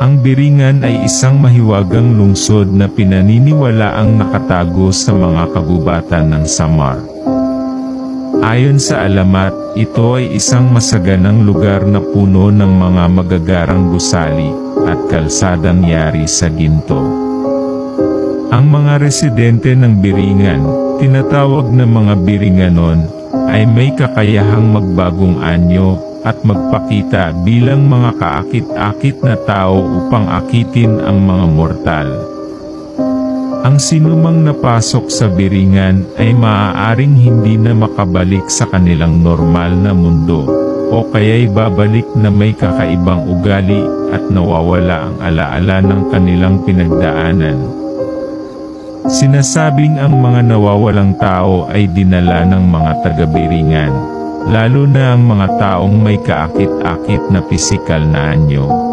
Ang Biringan ay isang mahiwagang lungsod na pinaniniwalaang nakatago sa mga kagubatan ng Samar. Ayon sa alamat, ito ay isang masaganang lugar na puno ng mga magagarang gusali at kalsadang yari sa ginto. Ang mga residente ng Biringan, tinatawag na mga Biringanon, ay may kakayahang magbagong anyo at magpakita bilang mga kaakit-akit na tao upang akitin ang mga mortal. Ang sinumang napasok sa Biringan ay maaaring hindi na makabalik sa kanilang normal na mundo, o kaya'y babalik na may kakaibang ugali at nawawala ang alaala ng kanilang pinagdaanan. Sinasabing ang mga nawawalang tao ay dinala ng mga taga-Biringan, lalo na ang mga taong may kaakit-akit na pisikal na anyo.